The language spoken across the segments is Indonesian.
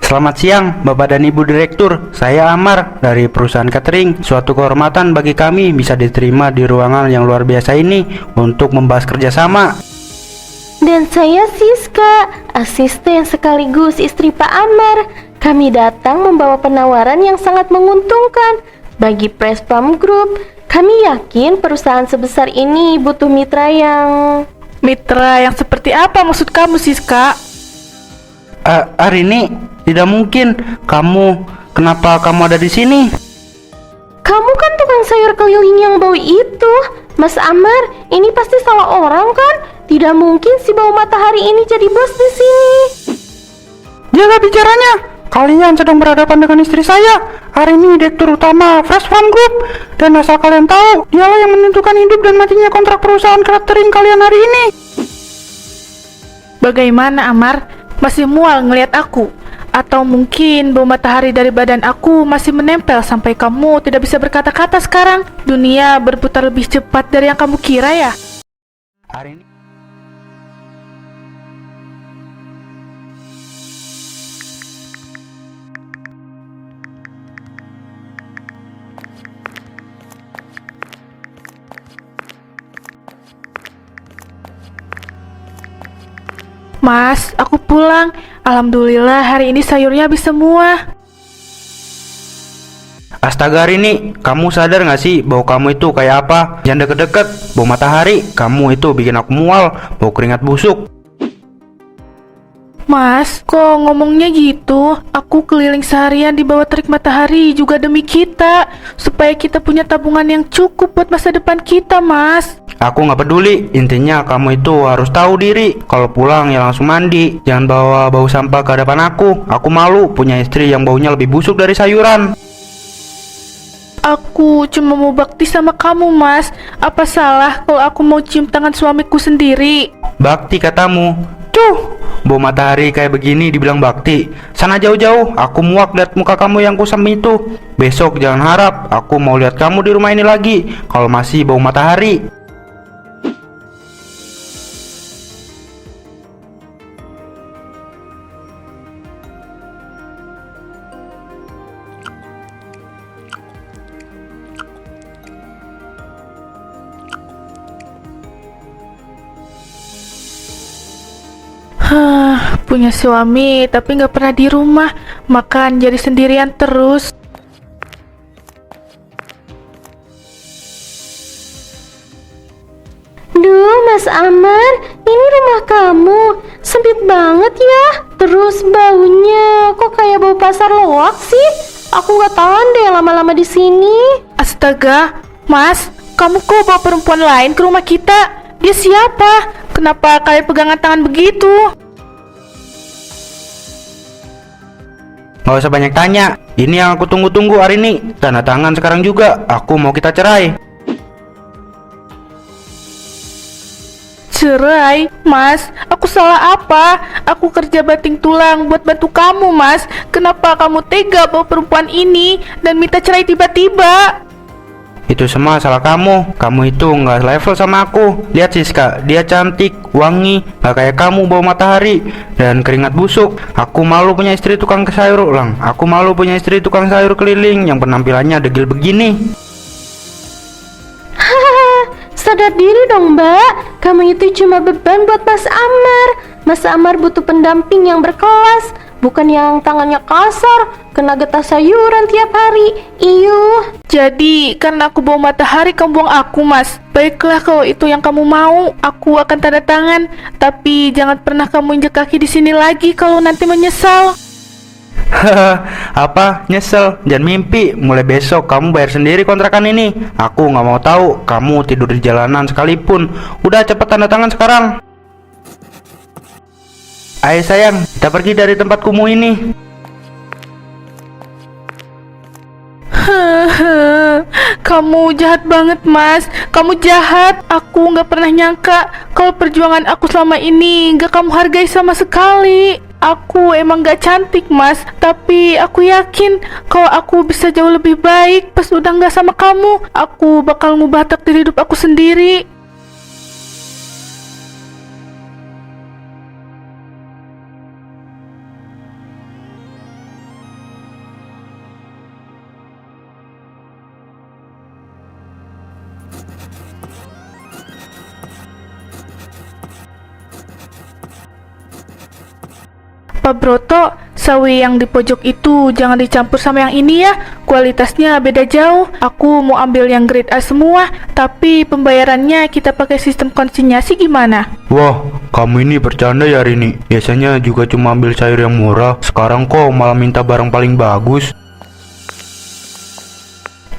Selamat siang, Bapak dan Ibu Direktur. Saya Amar dari perusahaan catering. Suatu kehormatan bagi kami bisa diterima di ruangan yang luar biasa ini untuk membahas kerjasama. Dan saya Siska, asisten sekaligus istri Pak Amar. Kami datang membawa penawaran yang sangat menguntungkan bagi Pressplum Group. Kami yakin perusahaan sebesar ini butuh mitra yang... Mitra yang seperti apa maksud kamu, Siska? Arini, tidak mungkin. Kenapa kamu ada di sini? Kamu kan tukang sayur keliling yang bau itu, Mas Amar. Ini pasti salah orang kan? Tidak mungkin si bau matahari ini jadi bos di sini. Jaga bicaranya. Kalian sedang berhadapan dengan istri saya, Arini, direktur utama Pressplum Group. Dan asal kalian tahu, dialah yang menentukan hidup dan matinya kontrak perusahaan catering kalian hari ini. Bagaimana, Amar? Masih mual ngelihat aku? Atau mungkin bau matahari dari badan aku masih menempel sampai kamu tidak bisa berkata-kata sekarang? Dunia berputar lebih cepat dari yang kamu kira ya? Arini. Mas, aku pulang. Alhamdulillah hari ini sayurnya habis semua. Astaga Rini, kamu sadar gak sih bau kamu itu kayak apa? Jangan deket-deket, bau matahari. Kamu itu bikin aku mual, bau keringat busuk. Mas, kok ngomongnya gitu? Aku keliling seharian di bawah terik matahari juga demi kita, supaya kita punya tabungan yang cukup buat masa depan kita, Mas. Aku gak peduli, intinya kamu itu harus tahu diri. Kalau pulang ya langsung mandi. Jangan bawa bau sampah ke hadapan aku. Aku malu punya istri yang baunya lebih busuk dari sayuran. Aku cuma mau bakti sama kamu, Mas. Apa salah kalau aku mau cium tangan suamiku sendiri? Bakti katamu. Cuh, bau matahari kayak begini dibilang bakti. Sana jauh-jauh, aku muak lihat muka kamu yang kusam itu. Besok jangan harap aku mau lihat kamu di rumah ini lagi kalau masih bau matahari. Punya suami tapi nggak pernah di rumah, makan jadi sendirian terus. Duh, Mas Amar, ini rumah kamu. Sempit banget ya. Terus baunya kok kayak bau pasar loak sih? Aku nggak tahan deh lama-lama di sini. Astaga, Mas, kamu kok bawa perempuan lain ke rumah kita? Dia siapa? Kenapa kalian pegangan tangan begitu? Gak usah banyak tanya. Ini yang aku tunggu-tunggu hari ini. Tanda tangan sekarang juga. Aku mau kita cerai. Cerai? Mas, aku salah apa? Aku kerja banting tulang buat bantu kamu, Mas. Kenapa kamu tega bawa perempuan ini dan minta cerai tiba-tiba? Itu semua salah kamu. Kamu itu nggak level sama aku. Lihat Siska, dia cantik, wangi, nggak kayak kamu bau matahari dan keringat busuk. Aku malu punya istri tukang sayur ulang. Aku malu punya istri tukang sayur keliling yang penampilannya degil begini. Hahaha, sadar diri dong Mbak. Kamu itu cuma beban buat Mas Amar. Mas Amar butuh pendamping yang berkelas, bukan yang tangannya kasar, kena getah sayuran tiap hari. Iyuh. Jadi, karena aku bawa matahari, kamu buang aku, Mas. Baiklah, kalau itu yang kamu mau, aku akan tanda tangan. Tapi jangan pernah kamu injak kaki di sini lagi kalau nanti menyesal. Hahaha, apa? Nyesel? Jangan mimpi. Mulai besok kamu bayar sendiri kontrakan ini. Aku nggak mau tahu kamu tidur di jalanan sekalipun. Udah cepet tanda tangan sekarang. Ayo sayang, kita pergi dari tempat kumuh ini. Kamu jahat banget, Mas. Kamu jahat. Aku nggak pernah nyangka kalau perjuangan aku selama ini nggak kamu hargai sama sekali. Aku emang gak cantik, Mas, tapi aku yakin kalau aku bisa jauh lebih baik pas udah gak sama kamu. Aku bakal ngubah takdir hidup aku sendiri. Pak Broto, sawi yang di pojok itu jangan dicampur sama yang ini ya. Kualitasnya beda jauh. Aku mau ambil yang grade A semua, tapi pembayarannya kita pakai sistem konsinyasi gimana? Wah, kamu ini bercanda ya Rini. Biasanya juga cuma ambil sayur yang murah. Sekarang kok malah minta barang paling bagus.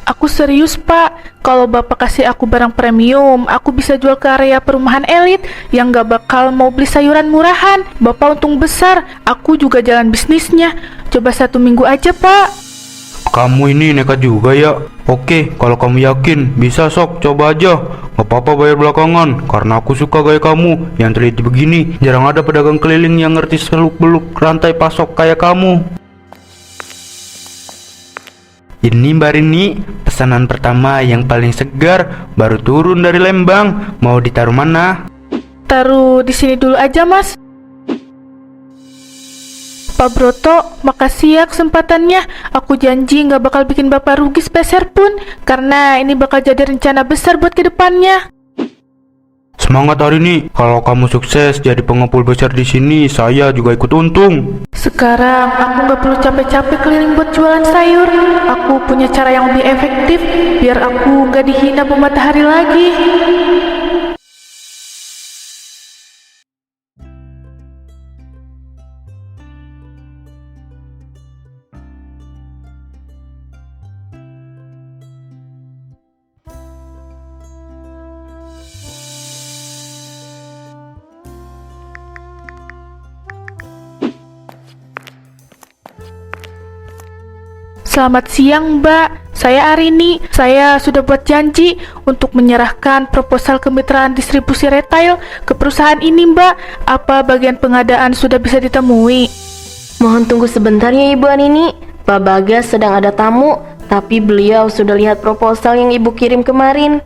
Aku serius Pak, kalau Bapak kasih aku barang premium, aku bisa jual ke area perumahan elit yang gak bakal mau beli sayuran murahan. Bapak untung besar, aku juga jalan bisnisnya. Coba 1 minggu aja Pak. Kamu ini nekat juga ya. Oke, kalau kamu yakin, bisa sok, coba aja. Gak apa-apa bayar belakangan, karena aku suka gaya kamu yang teliti begini. Jarang ada pedagang keliling yang ngerti seluk-beluk rantai pasok kayak kamu. Ini Mbak Rini, pesanan pertama yang paling segar, baru turun dari Lembang. Mau ditaruh mana? Taruh di sini dulu aja Mas. Pak Broto, makasih ya kesempatannya. Aku janji gak bakal bikin Bapak rugi sepeser pun, karena ini bakal jadi rencana besar buat kedepannya. Semangat hari ini. Kalau kamu sukses jadi pengepul besar di sini, saya juga ikut untung. Sekarang aku gak perlu capek-capek keliling buat jualan sayur. Aku punya cara yang lebih efektif, biar aku gak dihina Bu Matahari lagi. Selamat siang Mbak, saya Arini. Saya sudah buat janji untuk menyerahkan proposal kemitraan distribusi retail ke perusahaan ini Mbak. Apa bagian pengadaan sudah bisa ditemui? Mohon tunggu sebentar ya Ibu Anini. Pak Bagas sedang ada tamu, tapi beliau sudah lihat proposal yang Ibu kirim kemarin.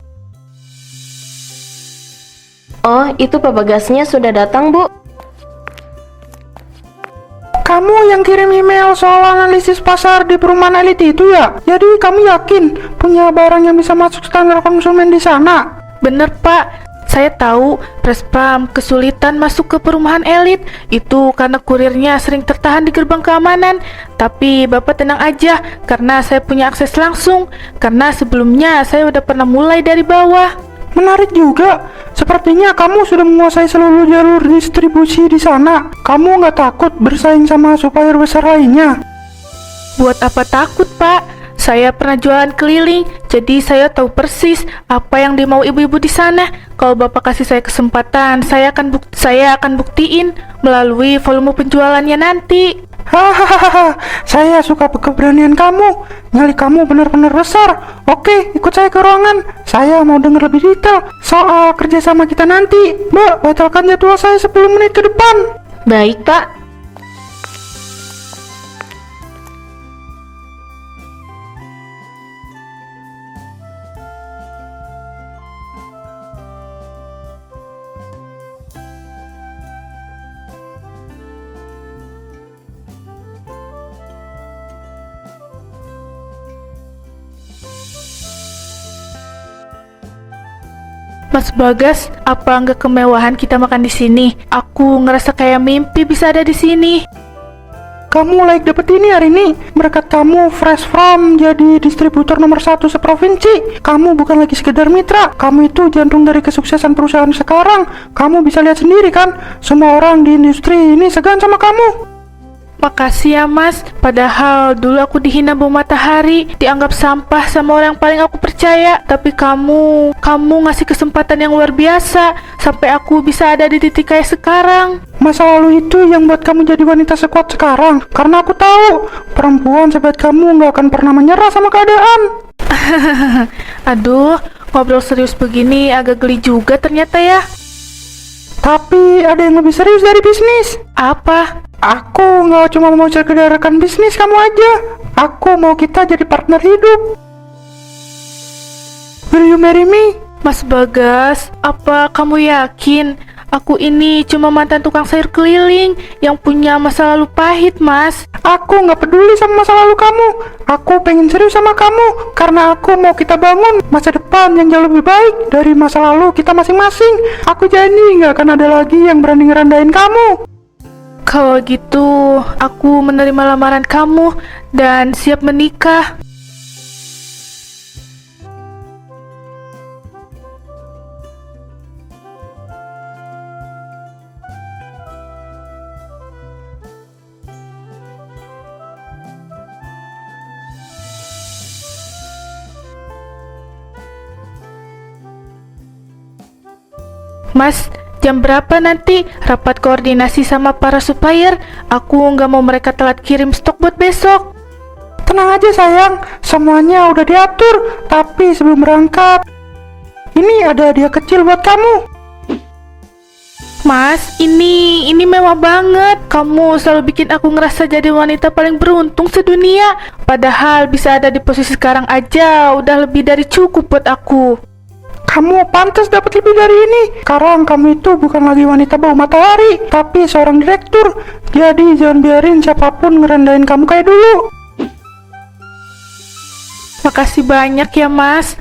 Oh, itu Pak Bagasnya sudah datang Bu. Kamu yang kirim email soal analisis pasar di perumahan elit itu ya? Jadi kamu yakin punya barang yang bisa masuk standar konsumen di sana? Bener Pak, saya tahu Prespam kesulitan masuk ke perumahan elit. Itu karena kurirnya sering tertahan di gerbang keamanan. Tapi Bapak tenang aja, karena saya punya akses langsung. Karena sebelumnya saya udah pernah mulai dari bawah. Menarik juga. Sepertinya kamu sudah menguasai seluruh jalur distribusi di sana. Kamu nggak takut bersaing sama supplier besar lainnya? Buat apa takut Pak? Saya pernah jualan keliling, jadi saya tahu persis apa yang dimau ibu-ibu di sana. Kalau Bapak kasih saya kesempatan, saya akan buktiin melalui volume penjualannya nanti. Hahaha, saya suka keberanian kamu. Nyali kamu benar-benar besar. Oke, ikut saya ke ruangan. Saya mau dengar lebih detail soal kerjasama kita nanti. Mbak, batalkan jadwal saya 10 menit ke depan. Baik Pak. Mas Bagas, apa nggak kemewahan kita makan di sini? Aku ngerasa kayak mimpi bisa ada di sini. Kamu like dapet ini hari ini. Berkat kamu Fresh From jadi distributor nomor 1 seprovinsi. Kamu bukan lagi sekedar mitra. Kamu itu jantung dari kesuksesan perusahaan sekarang. Kamu bisa lihat sendiri kan, semua orang di industri ini segan sama kamu. Makasih ya Mas, padahal dulu aku dihina Bu Matahari, dianggap sampah sama orang yang paling aku percaya. Tapi kamu ngasih kesempatan yang luar biasa, sampai aku bisa ada di titik kayak sekarang. Masa lalu itu yang buat kamu jadi wanita sekuat sekarang. Karena aku tahu, perempuan sebaik kamu nggak akan pernah menyerah sama keadaan. Aduh, ngobrol serius begini agak geli juga ternyata ya. Tapi ada yang lebih serius dari bisnis. Apa? Aku nggak cuma mau sekedar rekan bisnis kamu aja. Aku mau kita jadi partner hidup. Will you marry me? Mas Bagas, apa kamu yakin aku ini cuma mantan tukang sayur keliling yang punya masa lalu pahit, Mas? Aku nggak peduli sama masa lalu kamu. Aku pengen serius sama kamu karena aku mau kita bangun masa depan yang jauh lebih baik dari masa lalu kita masing-masing. Aku janji nggak akan ada lagi yang berani ngerendahin kamu. Kalau gitu, aku menerima lamaran kamu dan siap menikah. Mas, jam berapa nanti rapat koordinasi sama para supplier? Aku nggak mau mereka telat kirim stok buat besok. Tenang aja sayang, semuanya udah diatur. Tapi sebelum berangkat, ini ada hadiah kecil buat kamu. Mas, ini mewah banget. Kamu selalu bikin aku ngerasa jadi wanita paling beruntung sedunia. Padahal bisa ada di posisi sekarang aja udah lebih dari cukup buat aku. Kamu pantas dapat lebih dari ini. Sekarang kamu itu bukan lagi wanita bau matahari, tapi seorang direktur. Jadi jangan biarin siapapun ngerendahin kamu kayak dulu. Makasih banyak ya, Mas.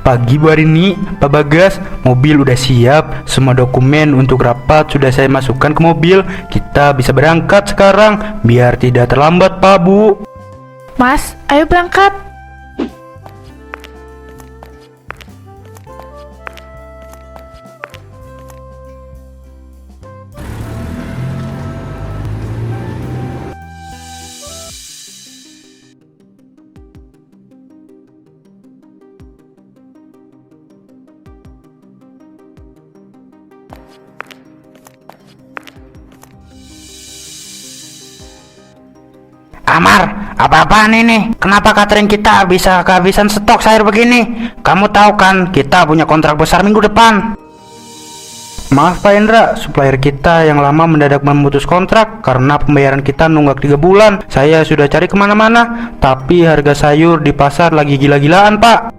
Pagi Bu Arini, Pak Bagas, mobil udah siap. Semua dokumen untuk rapat sudah saya masukkan ke mobil. Kita bisa berangkat sekarang, biar tidak terlambat Pak Bu. Mas, ayo berangkat. Amar, apa-apaan ini? Kenapa catering kita bisa kehabisan stok sayur begini? Kamu tahu kan, kita punya kontrak besar minggu depan. Maaf Pak Indra, supplier kita yang lama mendadak memutus kontrak karena pembayaran kita nunggak 3 bulan. Saya sudah cari kemana-mana, tapi harga sayur di pasar lagi gila-gilaan Pak.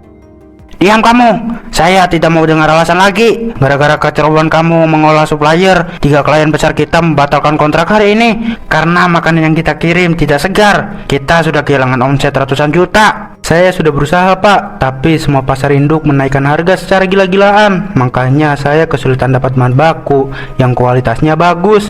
Diam kamu, saya tidak mau dengar alasan lagi. Gara-gara kecerobohan kamu mengolah supplier, 3 klien besar kita membatalkan kontrak hari ini karena makanan yang kita kirim tidak segar. Kita sudah kehilangan omset ratusan juta. Saya sudah berusaha Pak, tapi semua pasar induk menaikkan harga secara gila-gilaan. Makanya saya kesulitan dapat bahan baku yang kualitasnya bagus.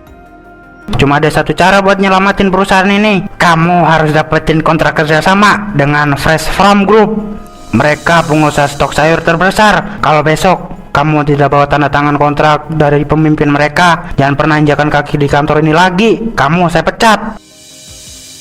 Cuma ada satu cara buat nyelamatin perusahaan ini. Kamu harus dapetin kontrak kerjasama dengan Fresh Farm Group. Mereka pengusaha stok sayur terbesar. Kalau besok kamu tidak bawa tanda tangan kontrak dari pemimpin mereka, jangan pernah injakan kaki di kantor ini lagi. Kamu saya pecat.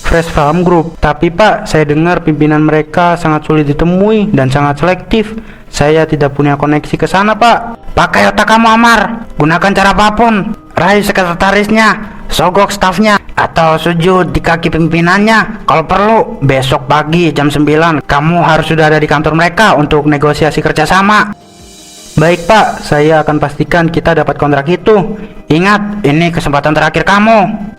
Fresh Farm Group. Tapi Pak, saya dengar pimpinan mereka sangat sulit ditemui dan sangat selektif. Saya tidak punya koneksi ke sana Pak. Pakai otak kamu Amar. Gunakan cara apapun. Raih sekretarisnya, sogok stafnya, atau sujud di kaki pimpinannya. Kalau perlu besok pagi jam 9 kamu harus sudah ada di kantor mereka untuk negosiasi kerjasama. Baik Pak, saya akan pastikan kita dapat kontrak itu. Ingat, ini kesempatan terakhir kamu.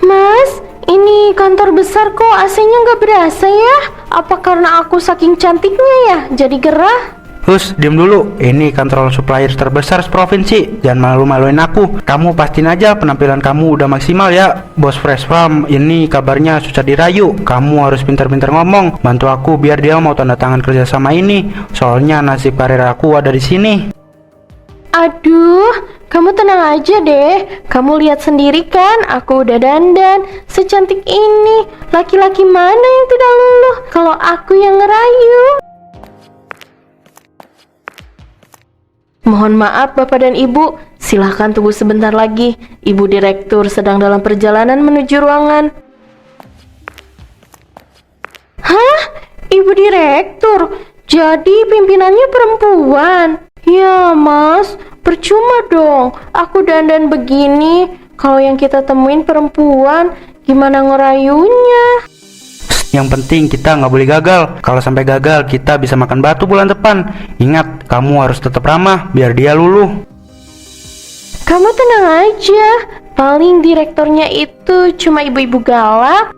Mas, ini kantor besar kok AC-nya nggak berasa ya? Apa karena aku saking cantiknya ya jadi gerah? Hus, diam dulu. Ini kantor supplier terbesar seprovinsi. Jangan malu-maluin aku. Kamu pastiin aja penampilan kamu udah maksimal ya. Bos Fresh Farm ini kabarnya susah dirayu. Kamu harus pintar-pintar ngomong. Bantu aku biar dia mau tanda tangan kerjasama ini. Soalnya nasib karir aku ada di sini. Aduh, kamu tenang aja deh. Kamu lihat sendiri kan, aku udah dandan secantik ini. Laki-laki mana yang tidak luluh kalau aku yang ngerayu? Mohon maaf Bapak dan Ibu, silahkan tunggu sebentar lagi. Ibu Direktur sedang dalam perjalanan menuju ruangan. Hah? Ibu Direktur? Jadi pimpinannya perempuan? Ya Mas, percuma dong. Aku dandan begini. Kalau yang kita temuin perempuan, gimana ngerayunya? Yang penting kita nggak boleh gagal. Kalau sampai gagal, kita bisa makan batu bulan depan. Ingat, kamu harus tetap ramah biar dia luluh. Kamu tenang aja, paling direkturnya itu cuma ibu-ibu galak.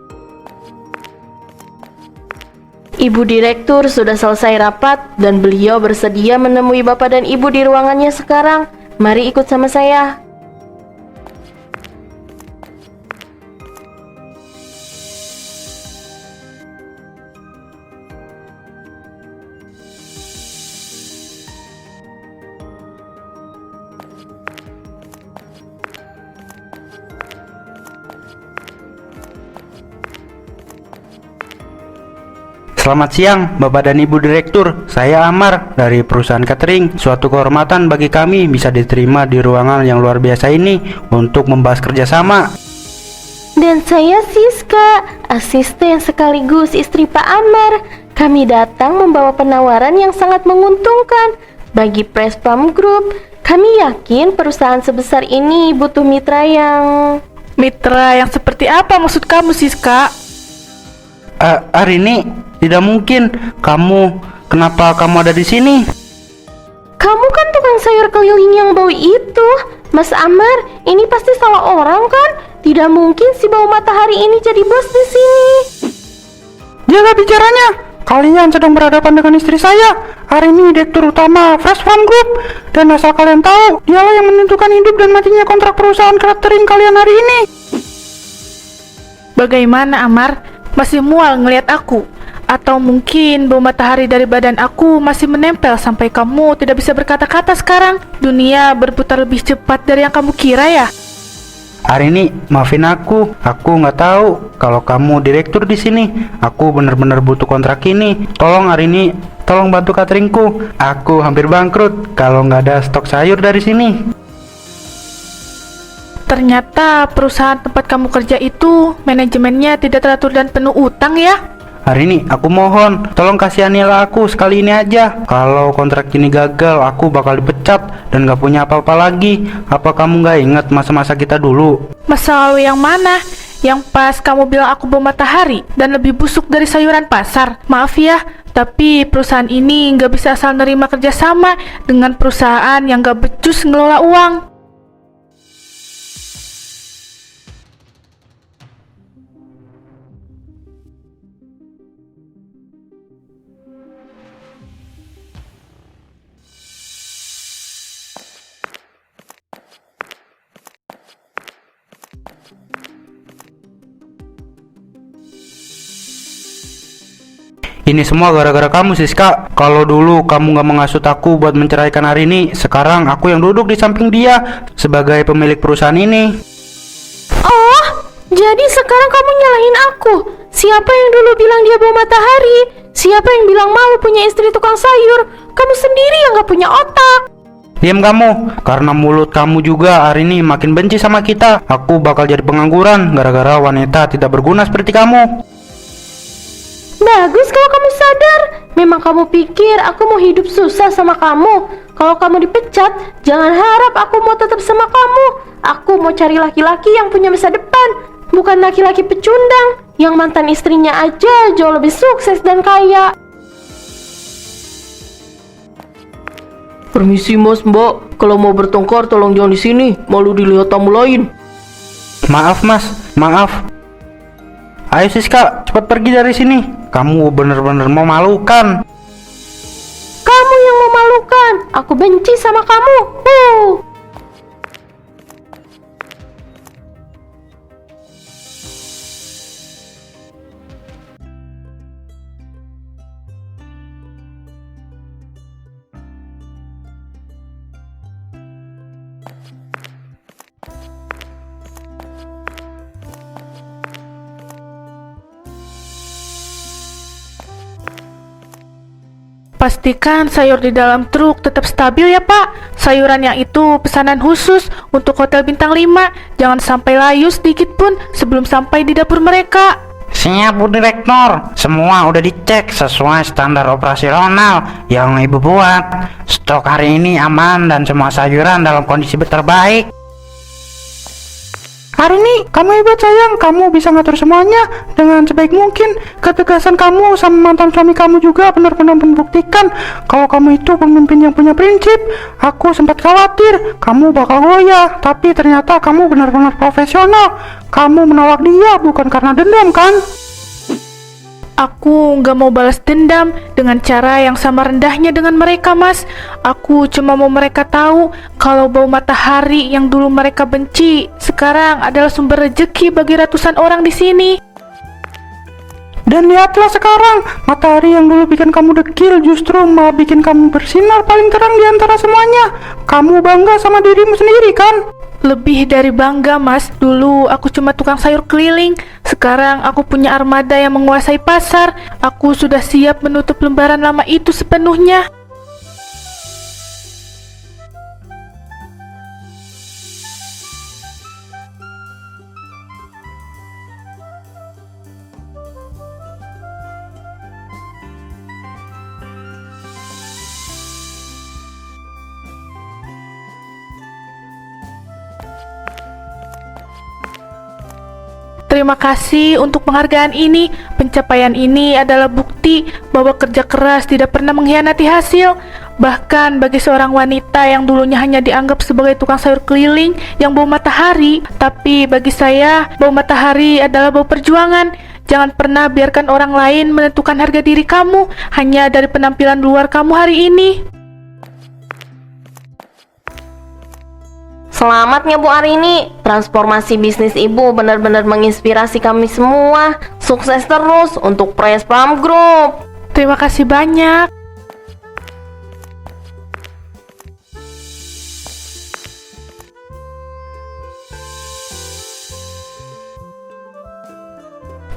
Ibu direktur sudah selesai rapat dan beliau bersedia menemui bapak dan ibu di ruangannya sekarang. Mari ikut sama saya. Selamat siang, Bapak dan Ibu Direktur. Saya Amar dari perusahaan catering. Suatu kehormatan bagi kami bisa diterima di ruangan yang luar biasa ini untuk membahas kerjasama. Dan saya Siska, asisten sekaligus istri Pak Amar. Kami datang membawa penawaran yang sangat menguntungkan bagi Pressplum Group. Kami yakin perusahaan sebesar ini butuh mitra yang... Mitra yang seperti apa maksud kamu, Siska? Hari ini tidak mungkin. Kenapa kamu ada di sini? Kamu kan tukang sayur keliling yang bau itu, Mas Amar. Ini pasti salah orang kan? Tidak mungkin si bau matahari ini jadi bos di sini. Jaga bicaranya. Kalian sedang berhadapan dengan istri saya. Hari ini direktur utama Pressplum Group. Dan asal kalian tahu, dialah yang menentukan hidup dan matinya kontrak perusahaan catering kalian hari ini. Bagaimana, Amar? Masih mual ngelihat aku? Atau mungkin bau matahari dari badan aku masih menempel sampai kamu tidak bisa berkata-kata sekarang? Dunia berputar lebih cepat dari yang kamu kira ya? Hari ini maafin aku nggak tahu kalau kamu direktur di sini. Aku benar-benar butuh kontrak ini. Tolong hari ini, tolong bantu cateringku. Aku hampir bangkrut kalau nggak ada stok sayur dari sini. Ternyata perusahaan tempat kamu kerja itu manajemennya tidak teratur dan penuh utang ya? Hari ini aku mohon, tolong kasihanilah aku sekali ini aja. Kalau kontrak ini gagal, aku bakal dipecat dan gak punya apa-apa lagi. Apa kamu gak ingat masa-masa kita dulu? Masa lalu yang mana? Yang pas kamu bilang aku bau matahari dan lebih busuk dari sayuran pasar. Maaf ya, tapi perusahaan ini gak bisa asal nerima kerjasama dengan perusahaan yang gak becus ngelola uang. Ini semua gara-gara kamu, Siska. Kalau dulu kamu gak menghasut aku buat menceraikan hari ini, sekarang aku yang duduk di samping dia sebagai pemilik perusahaan ini. Oh, jadi sekarang kamu nyalahin aku. Siapa yang dulu bilang dia bau matahari? Siapa yang bilang malu punya istri tukang sayur? Kamu sendiri yang gak punya otak. Diam kamu, karena mulut kamu juga hari ini makin benci sama kita. Aku bakal jadi pengangguran gara-gara wanita tidak berguna seperti kamu. Bagus kalau kamu sadar. Memang kamu pikir aku mau hidup susah sama kamu. Kalau kamu dipecat, jangan harap aku mau tetap sama kamu. Aku mau cari laki-laki yang punya masa depan, bukan laki-laki pecundang yang mantan istrinya aja jauh lebih sukses dan kaya. Permisi mas, mbak. Kalau mau bertengkar tolong jangan di sini. Malu dilihat tamu lain. Maaf mas, maaf. Ayo Siska, cepat pergi dari sini. Kamu benar-benar memalukan. Kamu yang memalukan. Aku benci sama kamu. Pastikan sayur di dalam truk tetap stabil ya Pak. Sayuran yang itu pesanan khusus untuk hotel bintang 5. Jangan sampai layu sedikit pun sebelum sampai di dapur mereka. Siap Bu Direktur, semua udah dicek sesuai standar operasional yang Ibu buat. Stok hari ini aman dan semua sayuran dalam kondisi terbaik. Arini, kamu hebat sayang, kamu bisa ngatur semuanya dengan sebaik mungkin. Ketegasan kamu sama mantan suami kamu juga benar-benar membuktikan kalau kamu itu pemimpin yang punya prinsip. Aku sempat khawatir kamu bakal goyah, tapi ternyata kamu benar-benar profesional. Kamu menolak dia bukan karena dendam kan? Aku nggak mau balas dendam dengan cara yang sama rendahnya dengan mereka, Mas. Aku cuma mau mereka tahu kalau bau matahari yang dulu mereka benci sekarang adalah sumber rezeki bagi ratusan orang di sini. Dan lihatlah sekarang, matahari yang dulu bikin kamu dekil justru malah bikin kamu bersinar paling terang di antara semuanya. Kamu bangga sama dirimu sendiri kan? Lebih dari bangga, Mas. Dulu aku cuma tukang sayur keliling. Sekarang aku punya armada yang menguasai pasar. Aku sudah siap menutup lembaran lama itu sepenuhnya. Terima kasih untuk penghargaan ini. Pencapaian ini adalah bukti bahwa kerja keras tidak pernah mengkhianati hasil. Bahkan bagi seorang wanita yang dulunya hanya dianggap sebagai tukang sayur keliling yang bau matahari, tapi bagi saya, bau matahari adalah bau perjuangan. Jangan pernah biarkan orang lain menentukan harga diri kamu hanya dari penampilan luar kamu hari ini. Selamatnya Bu Arini, transformasi bisnis Ibu benar-benar menginspirasi kami semua. Sukses terus untuk Press Plum Group. Terima kasih banyak.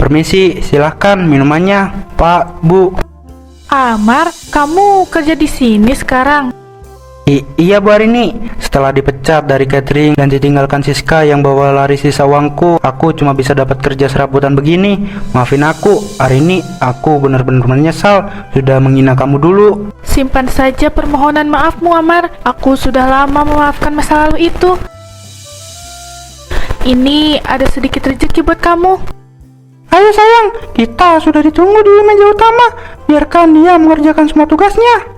Permisi, silahkan minumannya, Pak, Bu. Amar, kamu kerja di sini sekarang? Iya Bu Arini, setelah dipecat dari catering dan ditinggalkan Siska yang bawa lari sisa uangku, aku cuma bisa dapat kerja serabutan begini. Maafin aku, Arini, aku benar-benar menyesal sudah menghina kamu dulu. Simpan saja permohonan maafmu, Amar. Aku sudah lama memaafkan masa lalu itu. Ini ada sedikit rezeki buat kamu. Ayo sayang, kita sudah ditunggu di meja utama. Biarkan dia mengerjakan semua tugasnya.